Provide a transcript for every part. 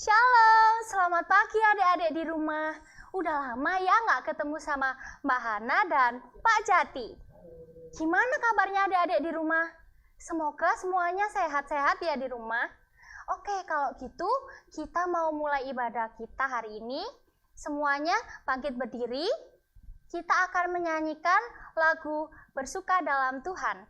Shalom, selamat pagi adik-adik di rumah. Udah lama ya nggak ketemu sama Mbak Hana dan Pak Jati. Gimana kabarnya adik-adik di rumah? Semoga semuanya sehat-sehat ya di rumah. Oke, kalau gitu kita mau mulai ibadah kita hari ini. Semuanya bangkit berdiri. Kita akan menyanyikan lagu Bersuka dalam Tuhan.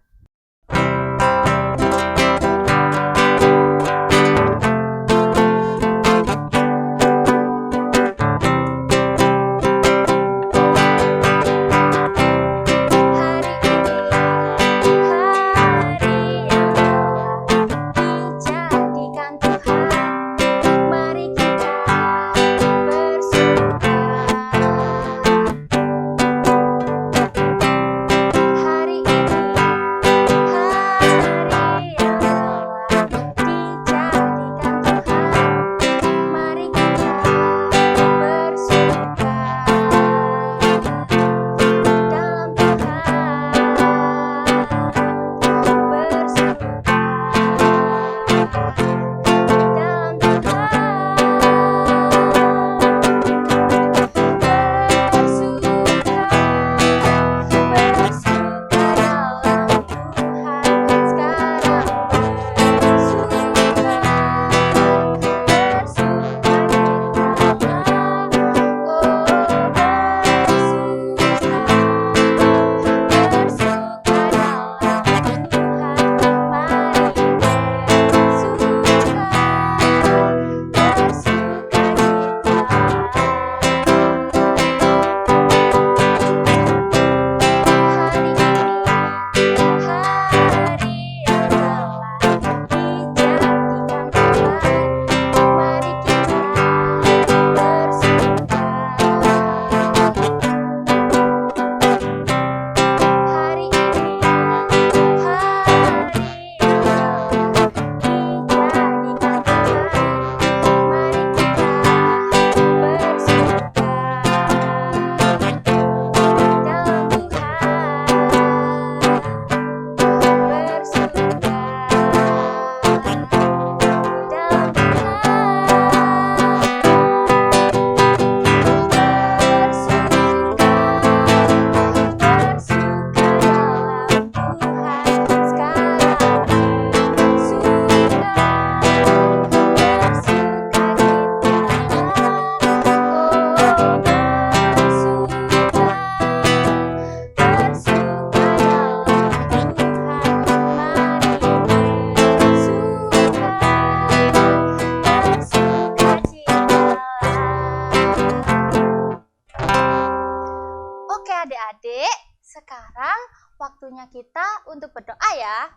Adik-adik, sekarang waktunya kita untuk berdoa ya.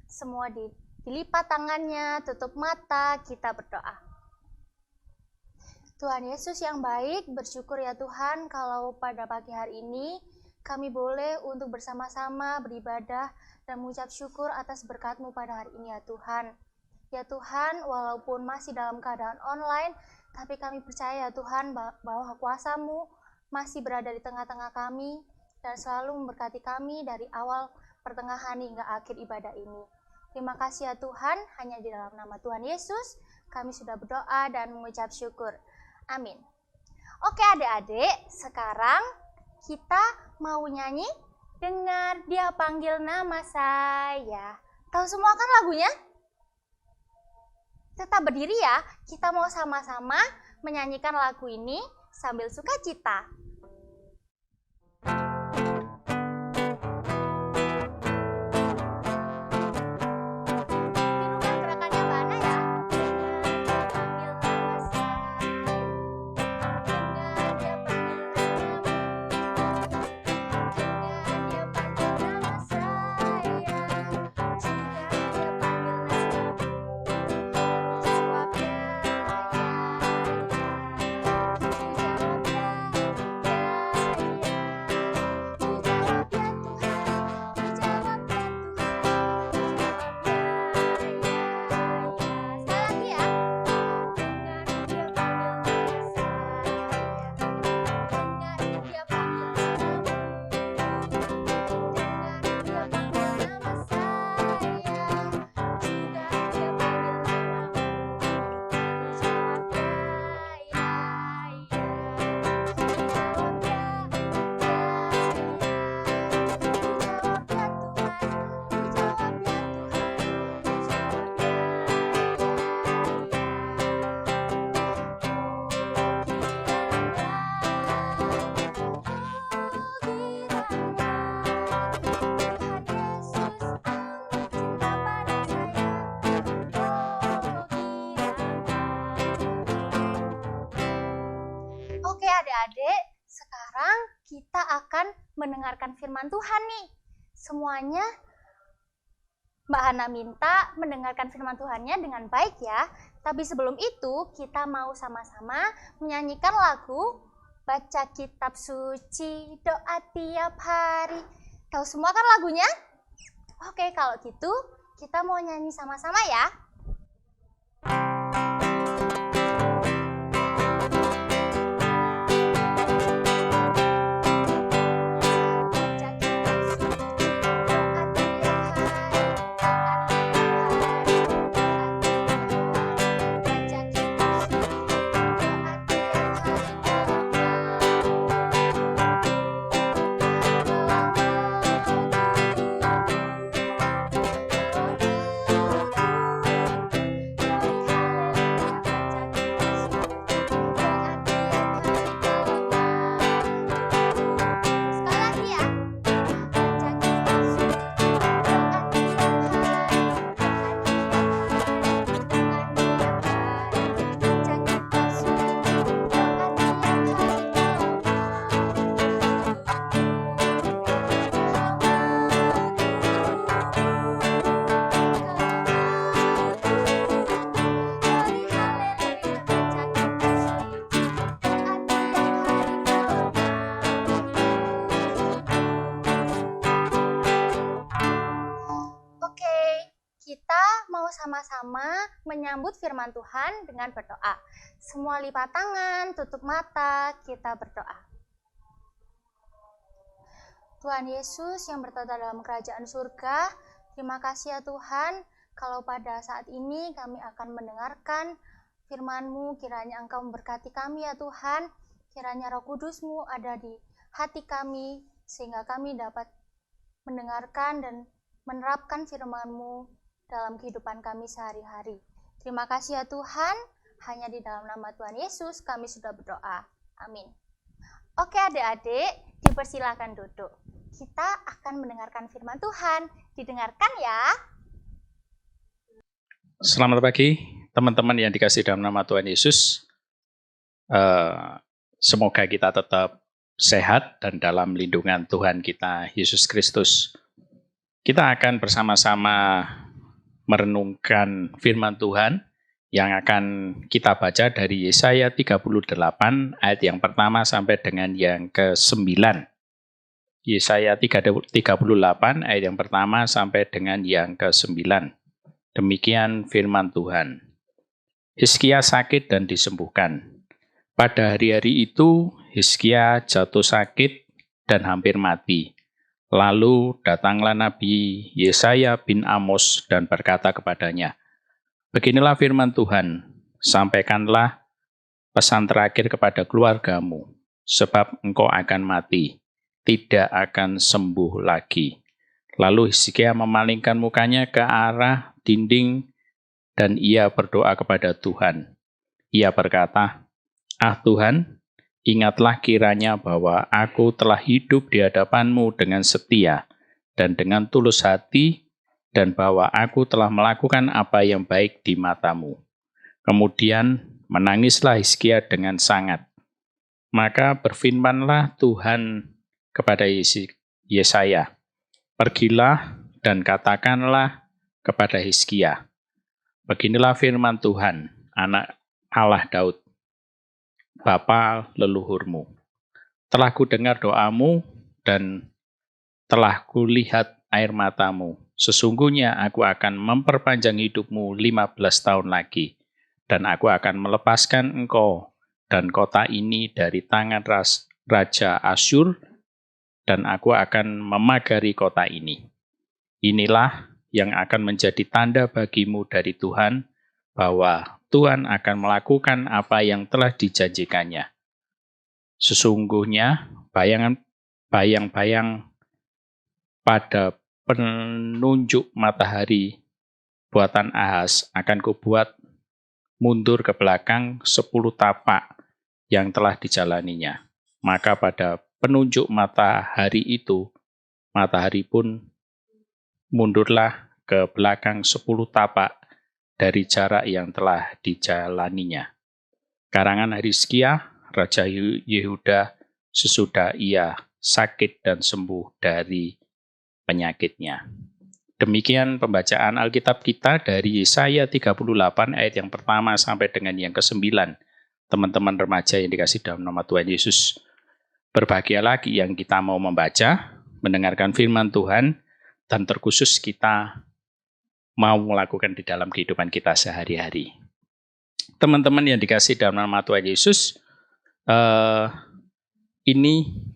Semua dilipat tangannya, tutup mata, kita berdoa. Tuhan Yesus yang baik, bersyukur ya Tuhan kalau pada pagi hari ini kami boleh untuk bersama-sama beribadah dan mengucap syukur atas berkat-Mu pada hari ini ya Tuhan. Ya Tuhan, walaupun masih dalam keadaan online, tapi kami percaya ya Tuhan bahwa kuasa-Mu masih berada di tengah-tengah kami dan selalu memberkati kami dari awal, pertengahan hingga akhir ibadah ini. Terima kasih ya Tuhan, hanya di dalam nama Tuhan Yesus kami sudah berdoa dan mengucap syukur. Amin. Oke adik-adik, sekarang kita mau nyanyi Dengar Dia Panggil Nama Saya. Tahu semua kan lagunya? Tetap berdiri ya, kita mau sama-sama menyanyikan lagu ini sambil sukacita. Oke adik-adik, sekarang kita akan mendengarkan firman Tuhan nih. Semuanya Mbak Hana minta mendengarkan firman Tuhannya dengan baik ya. Tapi sebelum itu kita mau sama-sama menyanyikan lagu Baca Kitab Suci, Doa Tiap Hari. Tahu semua kan lagunya? Oke, kalau gitu kita mau nyanyi sama-sama ya. Sama-sama menyambut firman Tuhan dengan berdoa. Semua lipat tangan, tutup mata, kita berdoa. Tuhan Yesus yang bertata dalam kerajaan surga, terima kasih ya Tuhan, kalau pada saat ini kami akan mendengarkan firman-Mu, kiranya Engkau memberkati kami ya Tuhan, kiranya Roh Kudus-Mu ada di hati kami, sehingga kami dapat mendengarkan dan menerapkan firman-Mu dalam kehidupan kami sehari-hari. Terima kasih ya Tuhan, hanya di dalam nama Tuhan Yesus kami sudah berdoa. Amin. Oke adik-adik, dipersilakan duduk. Kita akan mendengarkan firman Tuhan. Didengarkan ya. Selamat pagi teman-teman yang dikasih dalam nama Tuhan Yesus. Semoga kita tetap sehat dan dalam lindungan Tuhan kita Yesus Kristus. Kita akan bersama-sama merenungkan firman Tuhan yang akan kita baca dari Yesaya 38 ayat yang pertama sampai dengan yang ke-9. Yesaya 38 ayat yang pertama sampai dengan yang ke-9. Demikian firman Tuhan. Hizkia sakit dan disembuhkan. Pada hari-hari itu Hizkia jatuh sakit dan hampir mati. Lalu datanglah Nabi Yesaya bin Amos dan berkata kepadanya, beginilah firman Tuhan, sampaikanlah pesan terakhir kepada keluargamu, sebab engkau akan mati, tidak akan sembuh lagi. Lalu Hizkia memalingkan mukanya ke arah dinding dan ia berdoa kepada Tuhan. Ia berkata, ah Tuhan, ingatlah kiranya bahwa aku telah hidup di hadapan-Mu dengan setia dan dengan tulus hati, dan bahwa aku telah melakukan apa yang baik di mata-Mu. Kemudian menangislah Hizkia dengan sangat. Maka berfirmanlah Tuhan kepada Yesaya, pergilah dan katakanlah kepada Hizkia, beginilah firman Tuhan, anak Allah Daud, Bapa leluhurmu. Telah kudengar doamu dan telah kulihat air matamu. Sesungguhnya aku akan memperpanjang hidupmu 15 tahun lagi, dan aku akan melepaskan engkau dan kota ini dari tangan Raja Asyur, dan aku akan memagari kota ini. Inilah yang akan menjadi tanda bagimu dari Tuhan, bahwa Tuhan akan melakukan apa yang telah dijanjikannya. Sesungguhnya bayang-bayang pada penunjuk matahari buatan Ahaz akan kubuat mundur ke belakang 10 tapak yang telah dijalaninya. Maka pada penunjuk matahari itu, matahari pun mundurlah ke belakang 10 tapak dari jarak yang telah dijalaninya. Karangan Hizkia, Raja Yehuda sesudah ia sakit dan sembuh dari penyakitnya. Demikian pembacaan Alkitab kita dari Yesaya 38 ayat yang pertama sampai dengan yang ke-9. Teman-teman remaja yang dikasih dalam nama Tuhan Yesus, berbahagia lagi yang kita mau membaca, mendengarkan firman Tuhan, dan terkhusus kita mau melakukan di dalam kehidupan kita sehari-hari. Teman-teman yang dikasih dalam nama Tuhan Yesus,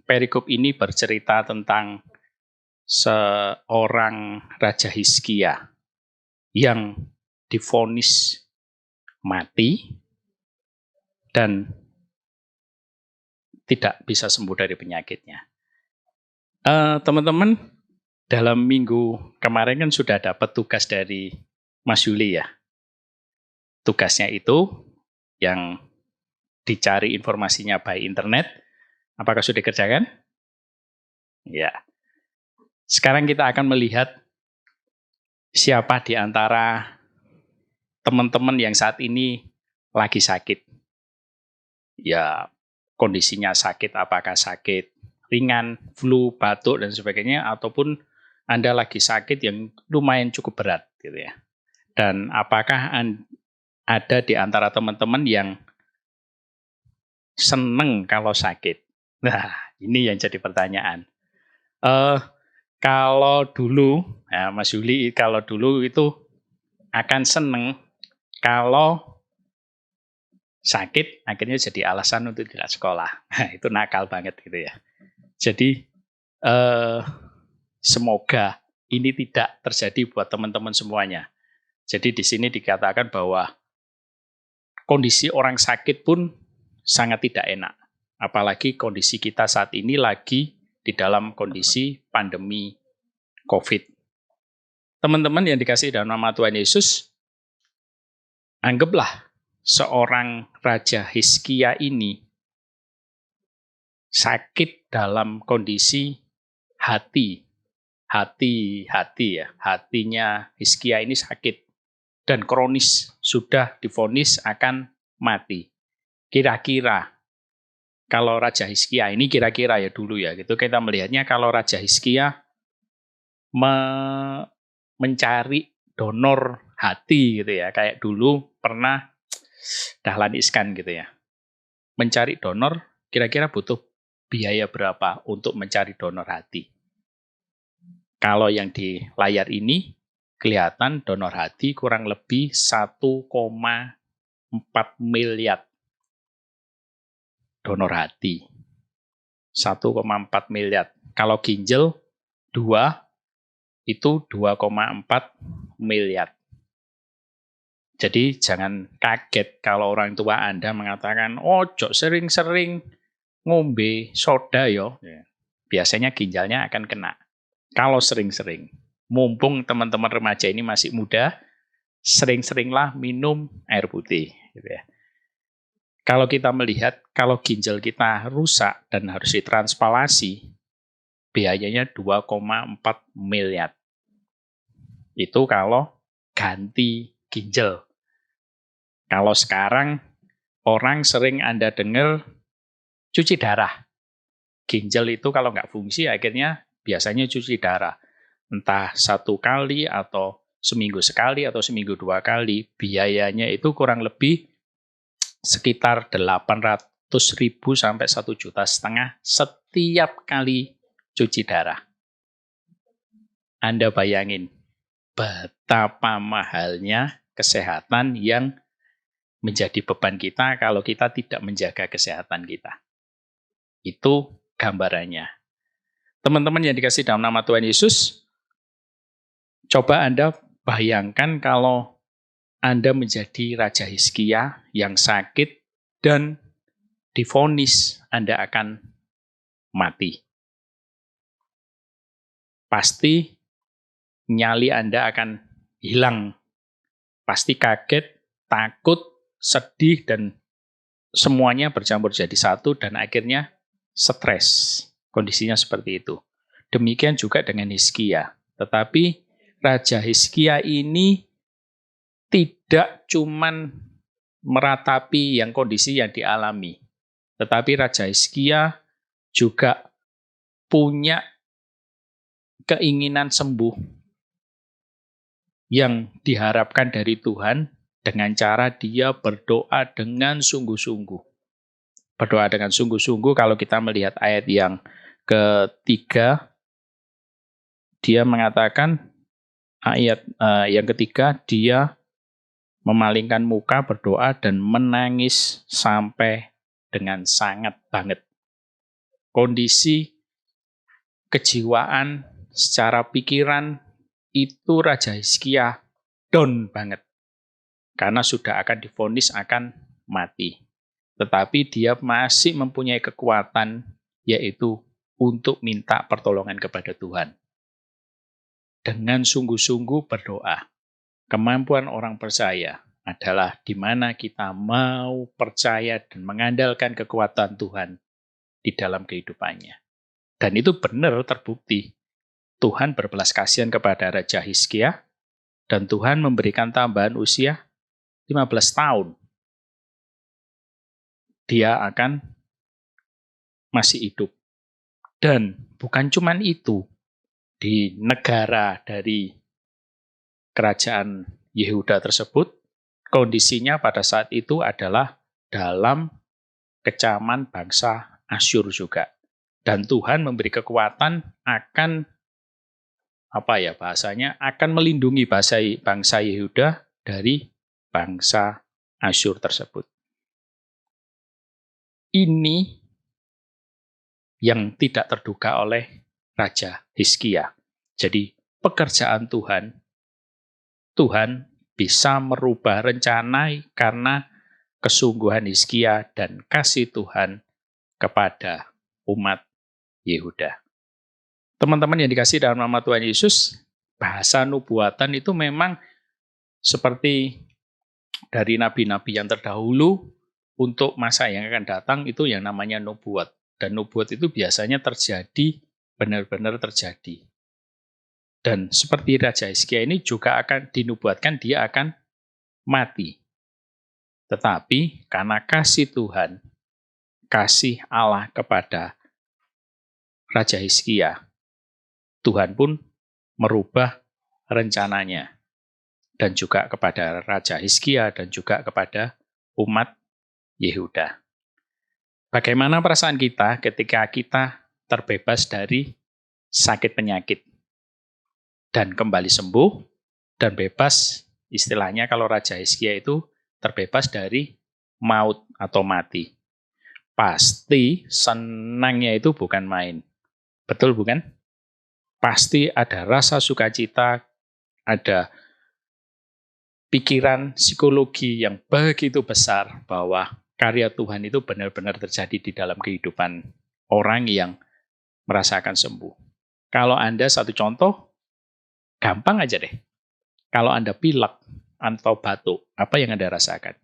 perikop ini bercerita tentang seorang Raja Hizkia yang divonis mati dan tidak bisa sembuh dari penyakitnya. Teman-teman, dalam minggu kemarin kan sudah dapat tugas dari Mas Yuli ya. Tugasnya itu yang dicari informasinya by internet. Apakah sudah dikerjakan? Ya. Sekarang kita akan melihat siapa di antara teman-teman yang saat ini lagi sakit. Ya, kondisinya sakit, apakah sakit ringan, flu, batuk, dan sebagainya, ataupun Anda lagi sakit yang lumayan cukup berat, gitu ya. Dan apakah ada di antara teman-teman yang seneng kalau sakit? Nah, ini yang jadi pertanyaan. Kalau dulu, ya Mas Yuli, kalau dulu itu akan seneng kalau sakit akhirnya jadi alasan untuk tidak sekolah. Nah, itu nakal banget gitu ya. Jadi semoga ini tidak terjadi buat teman-teman semuanya. Jadi di sini dikatakan bahwa kondisi orang sakit pun sangat tidak enak. Apalagi kondisi kita saat ini lagi di dalam kondisi pandemi COVID. Teman-teman yang dikasih dalam nama Tuhan Yesus, anggaplah seorang Raja Hizkia ini sakit dalam kondisi hatinya Hizkia ini sakit dan kronis, sudah divonis akan mati. Kira-kira kalau Raja Hizkia ini kira-kira ya dulu ya gitu kita melihatnya, kalau Raja Hizkia mencari donor hati gitu ya, kayak dulu pernah Dahlan Iskan gitu ya, mencari donor, kira-kira butuh biaya berapa untuk mencari donor hati? Kalau yang di layar ini kelihatan donor hati kurang lebih 1,4 miliar donor hati. 1,4 miliar. Kalau ginjal 2 itu 2,4 miliar. Jadi jangan kaget kalau orang tua Anda mengatakan, ojo sering-sering ngombe soda yo. Biasanya ginjalnya akan kena. Kalau sering-sering. Mumpung teman-teman remaja ini masih muda, sering-seringlah minum air putih. Gitu ya. Kalau kita melihat, kalau ginjal kita rusak dan harus ditransplantasi, biayanya 2,4 miliar. Itu kalau ganti ginjal. Kalau sekarang orang sering Anda dengar cuci darah. Ginjal itu kalau nggak fungsi akhirnya biasanya cuci darah. Entah 1 kali atau seminggu sekali atau seminggu 2 kali. Biayanya itu kurang lebih sekitar 800.000 sampai 1,5 juta setiap kali cuci darah. Anda bayangin betapa mahalnya kesehatan yang menjadi beban kita kalau kita tidak menjaga kesehatan kita. Itu gambarannya. Teman-teman yang dikasih dalam nama Tuhan Yesus, coba Anda bayangkan kalau Anda menjadi Raja Hizkia yang sakit dan divonis Anda akan mati. Pasti nyali Anda akan hilang. Pasti kaget, takut, sedih, dan semuanya bercampur jadi satu dan akhirnya stres. Kondisinya seperti itu. Demikian juga dengan Hizkia. Tetapi Raja Hizkia ini tidak cuman meratapi yang kondisi yang dialami. Tetapi Raja Hizkia juga punya keinginan sembuh yang diharapkan dari Tuhan dengan cara dia berdoa dengan sungguh-sungguh. Berdoa dengan sungguh-sungguh, kalau kita melihat ayat yang ketiga, dia mengatakan, ayat yang ketiga, dia memalingkan muka, berdoa, dan menangis sampai dengan sangat banget. Kondisi kejiwaan secara pikiran itu Raja Hizkia down banget. Karena sudah akan divonis akan mati. Tetapi dia masih mempunyai kekuatan, yaitu untuk minta pertolongan kepada Tuhan. Dengan sungguh-sungguh berdoa. Kemampuan orang percaya adalah di mana kita mau percaya dan mengandalkan kekuatan Tuhan di dalam kehidupannya. Dan itu benar terbukti. Tuhan berbelas kasihan kepada Raja Hizkia, dan Tuhan memberikan tambahan usia 15 tahun. Dia akan masih hidup. Dan bukan cuma itu, di negara dari kerajaan Yehuda tersebut, kondisinya pada saat itu adalah dalam kecaman bangsa Asyur juga. Dan Tuhan memberi kekuatan akan, akan melindungi bangsa Yehuda dari bangsa Asyur tersebut. Ini yang tidak terduga oleh Raja Hizkia. Jadi pekerjaan Tuhan bisa merubah rencana karena kesungguhan Hizkia dan kasih Tuhan kepada umat Yehuda. Teman-teman yang dikasih dalam nama Tuhan Yesus, bahasa nubuatan itu memang seperti dari nabi-nabi yang terdahulu untuk masa yang akan datang, itu yang namanya nubuat. Dan nubuat itu biasanya terjadi, benar-benar terjadi. Dan seperti Raja Hizkia ini juga akan dinubuatkan dia akan mati. Tetapi karena kasih Tuhan, kasih Allah kepada Raja Hizkia, Tuhan pun merubah rencananya. Dan juga kepada Raja Hizkia dan juga kepada umat Yehuda. Bagaimana perasaan kita ketika kita terbebas dari sakit penyakit dan kembali sembuh dan bebas, istilahnya kalau Raja Hizkia itu terbebas dari maut atau mati. Pasti senangnya itu bukan main. Betul bukan? Pasti ada rasa sukacita, ada pikiran psikologi yang begitu besar bahwa karya Tuhan itu benar-benar terjadi di dalam kehidupan orang yang merasakan sembuh. Kalau Anda satu contoh, gampang aja deh. Kalau Anda pilek atau batuk, apa yang Anda rasakan?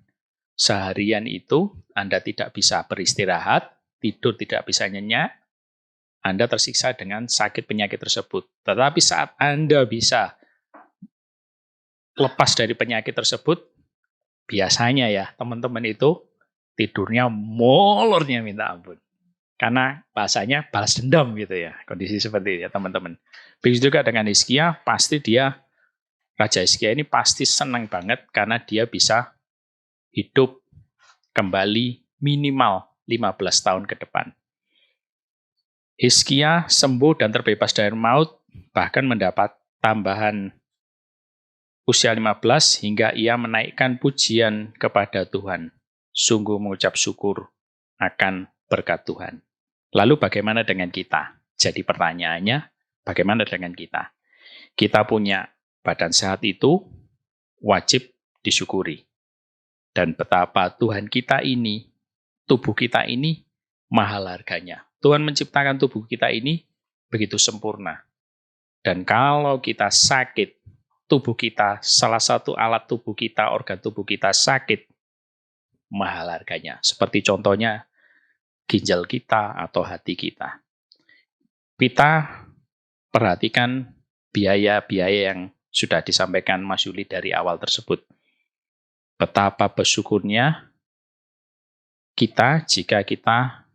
Seharian itu Anda tidak bisa beristirahat, tidur tidak bisa nyenyak, Anda tersiksa dengan sakit penyakit tersebut. Tetapi saat Anda bisa lepas dari penyakit tersebut, biasanya ya teman-teman itu tidurnya molornya minta ampun. Karena bahasanya balas dendam gitu ya, kondisi seperti itu ya teman-teman. Begitu juga dengan Hizkia, Raja Hizkia ini pasti senang banget karena dia bisa hidup kembali minimal 15 tahun ke depan. Hizkia sembuh dan terbebas dari maut, bahkan mendapat tambahan usia 15 hingga ia menaikkan pujian kepada Tuhan. Sungguh mengucap syukur akan berkat Tuhan. Lalu bagaimana dengan kita? Jadi pertanyaannya, bagaimana dengan kita? Kita punya badan sehat itu wajib disyukuri. Dan betapa Tuhan kita ini, tubuh kita ini mahal harganya. Tuhan menciptakan tubuh kita ini begitu sempurna. Dan kalau kita sakit, tubuh kita, salah satu alat tubuh kita, organ tubuh kita sakit, mahal harganya. Seperti contohnya ginjal kita atau hati kita. Kita perhatikan biaya-biaya yang sudah disampaikan Mas Yuli dari awal tersebut. Betapa bersyukurnya kita jika kita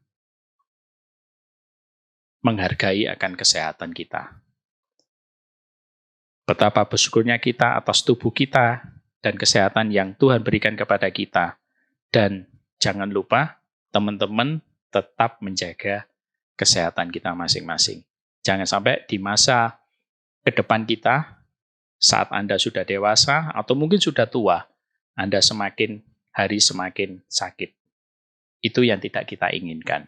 menghargai akan kesehatan kita. Betapa bersyukurnya kita atas tubuh kita dan kesehatan yang Tuhan berikan kepada kita. Dan jangan lupa, teman-teman tetap menjaga kesehatan kita masing-masing. Jangan sampai di masa ke depan kita, saat Anda sudah dewasa atau mungkin sudah tua, Anda semakin hari semakin sakit. Itu yang tidak kita inginkan.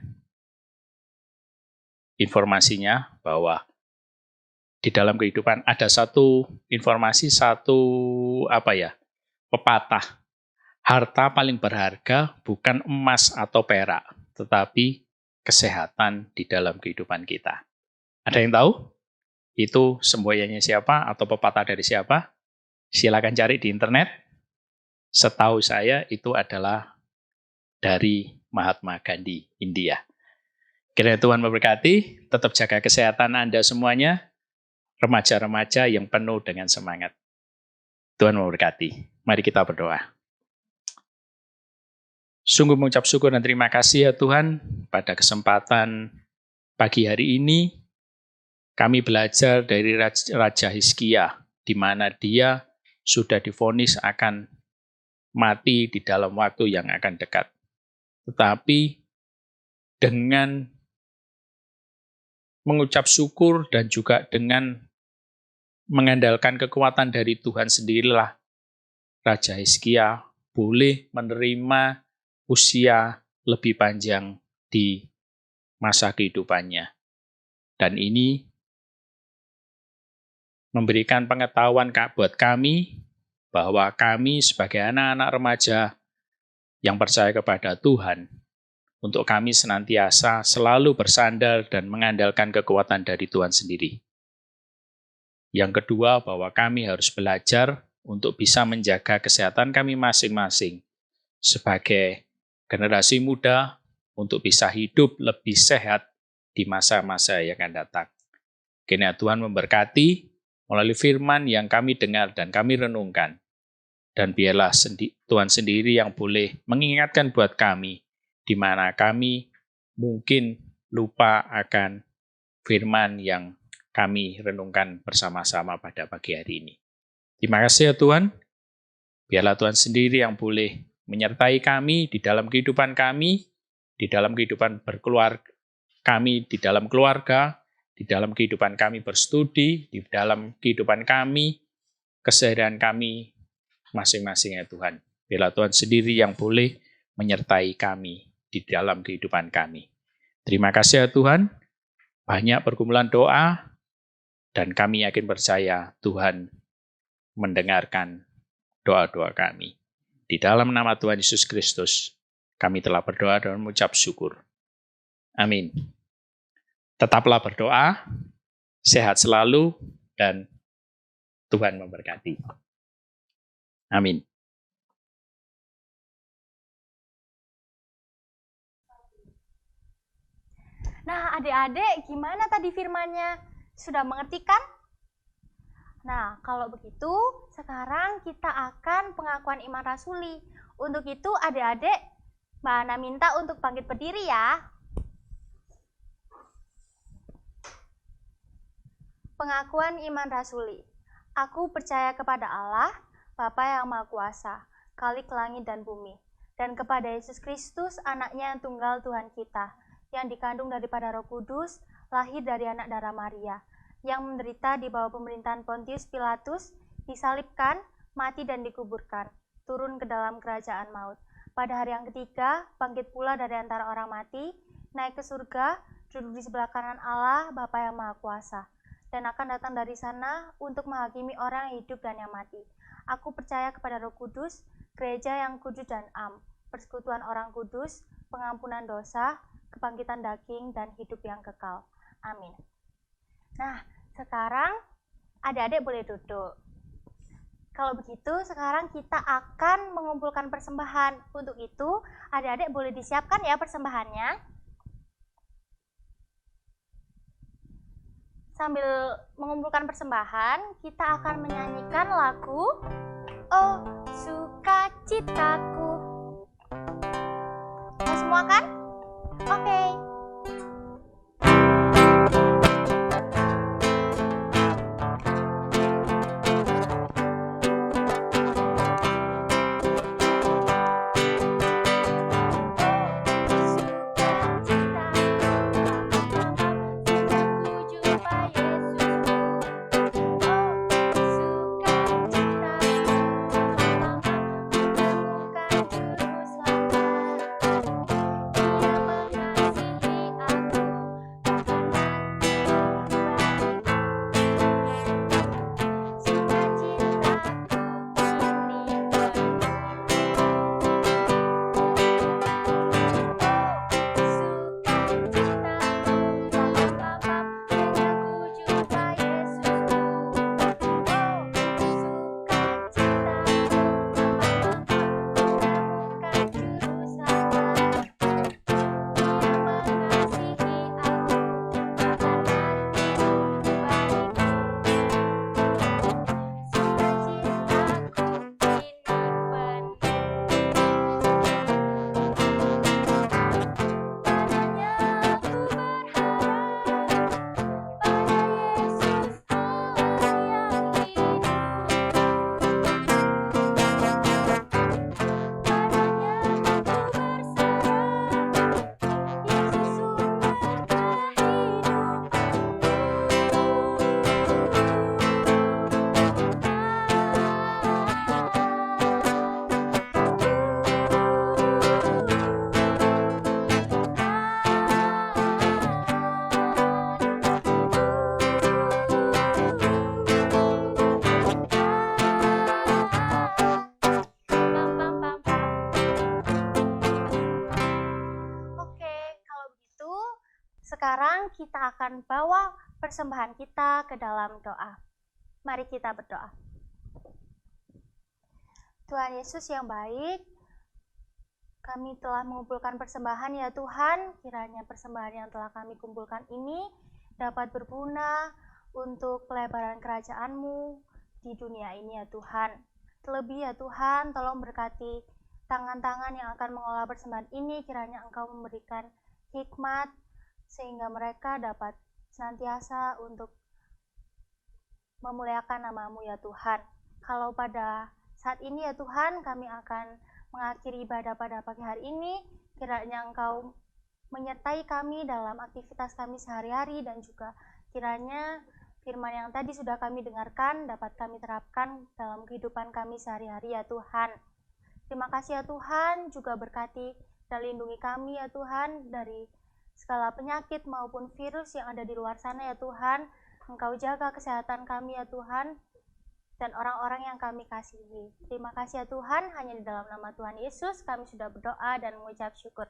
Informasinya bahwa di dalam kehidupan ada satu informasi, pepatah. Harta paling berharga bukan emas atau perak, tetapi kesehatan di dalam kehidupan kita. Ada yang tahu? Itu semboyannya siapa atau pepatah dari siapa? Silakan cari di internet. Setahu saya itu adalah dari Mahatma Gandhi, India. Kiranya Tuhan memberkati, tetap jaga kesehatan Anda semuanya, remaja-remaja yang penuh dengan semangat. Tuhan memberkati. Mari kita berdoa. Sungguh mengucap syukur dan terima kasih ya Tuhan, pada kesempatan pagi hari ini, kami belajar dari Raja Hizkia, di mana dia sudah divonis akan mati di dalam waktu yang akan dekat. Tetapi dengan mengucap syukur dan juga dengan mengandalkan kekuatan dari Tuhan sendirilah, Raja Hizkia boleh menerima usia lebih panjang di masa kehidupannya. Dan ini memberikan pengetahuan buat kami bahwa kami sebagai anak-anak remaja yang percaya kepada Tuhan, untuk kami senantiasa selalu bersandar dan mengandalkan kekuatan dari Tuhan sendiri. Yang kedua, bahwa kami harus belajar untuk bisa menjaga kesehatan kami masing-masing sebagai generasi muda untuk bisa hidup lebih sehat di masa-masa yang akan datang. Kiranya Tuhan memberkati melalui firman yang kami dengar dan kami renungkan. Dan biarlah Tuhan sendiri yang boleh mengingatkan buat kami, di mana kami mungkin lupa akan firman yang kami renungkan bersama-sama pada pagi hari ini. Terima kasih ya Tuhan. Biarlah Tuhan sendiri yang boleh menyertai kami di dalam kehidupan kami, di dalam kehidupan berkeluarga kami, di dalam keluarga, di dalam kehidupan kami berstudi, di dalam kehidupan kami, keseharian kami masing-masing ya Tuhan. Biarlah Tuhan sendiri yang boleh menyertai kami di dalam kehidupan kami. Terima kasih ya Tuhan. Banyak pergumulan doa, dan kami yakin percaya Tuhan mendengarkan doa-doa kami. Di dalam nama Tuhan Yesus Kristus, kami telah berdoa dan mengucap syukur. Amin. Tetaplah berdoa, sehat selalu, dan Tuhan memberkati. Amin. Nah, adik-adik, gimana tadi firmannya? Sudah mengerti kan? Nah, kalau begitu, sekarang kita akan pengakuan iman rasuli. Untuk itu, adik-adik, Mbak Ana minta untuk bangkit berdiri ya. Pengakuan iman rasuli. Aku percaya kepada Allah, Bapa yang Maha Kuasa, Khalik langit dan bumi, dan kepada Yesus Kristus, anaknya yang tunggal Tuhan kita, yang dikandung daripada Roh Kudus, lahir dari anak darah Maria, yang menderita di bawah pemerintahan Pontius Pilatus, disalibkan, mati dan dikuburkan, turun ke dalam kerajaan maut. Pada hari yang ketiga, bangkit pula dari antara orang mati, naik ke surga, duduk di sebelah kanan Allah, Bapa yang Maha Kuasa, dan akan datang dari sana untuk menghakimi orang yang hidup dan yang mati. Aku percaya kepada Roh Kudus, gereja yang kudus dan am, persekutuan orang kudus, pengampunan dosa, kebangkitan daging, dan hidup yang kekal. Amin. Nah, sekarang adik-adik boleh duduk. Kalau begitu, sekarang kita akan mengumpulkan persembahan. Untuk itu, adik-adik boleh disiapkan ya persembahannya. Sambil mengumpulkan persembahan, kita akan menyanyikan lagu "Oh Sukacitaku". semua kan? Oke. Sekarang kita akan bawa persembahan kita ke dalam doa. Mari kita berdoa. Tuhan Yesus yang baik, kami telah mengumpulkan persembahan ya Tuhan. Kiranya persembahan yang telah kami kumpulkan ini dapat berguna untuk pelebaran kerajaan-Mu di dunia ini ya Tuhan. Terlebih ya Tuhan, tolong berkati tangan-tangan yang akan mengolah persembahan ini. Kiranya Engkau memberikan hikmat sehingga mereka dapat senantiasa untuk memuliakan nama-Mu ya Tuhan. Kalau pada saat ini ya Tuhan, kami akan mengakhiri ibadah pada pagi hari ini. Kiranya Engkau menyertai kami dalam aktivitas kami sehari-hari, dan juga kiranya firman yang tadi sudah kami dengarkan dapat kami terapkan dalam kehidupan kami sehari-hari ya Tuhan. Terima kasih ya Tuhan, juga berkati dan lindungi kami ya Tuhan dari segala penyakit maupun virus yang ada di luar sana ya Tuhan. Engkau jaga kesehatan kami ya Tuhan, dan orang-orang yang kami kasihi. Terima kasih ya Tuhan, hanya di dalam nama Tuhan Yesus kami sudah berdoa dan mengucap syukur.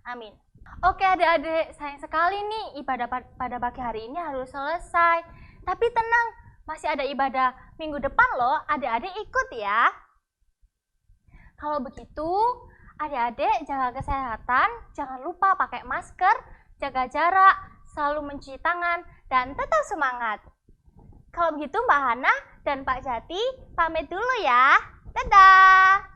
Amin. Oke adik-adik, sayang sekali nih ibadah pada pagi hari ini harus selesai. Tapi tenang, masih ada ibadah minggu depan loh, adik-adik ikut ya. Kalau begitu, adik-adik jaga kesehatan, jangan lupa pakai masker, jaga jarak, selalu mencuci tangan, dan tetap semangat. Kalau begitu Mbak Hana dan Pak Jati pamit dulu ya. Dadah!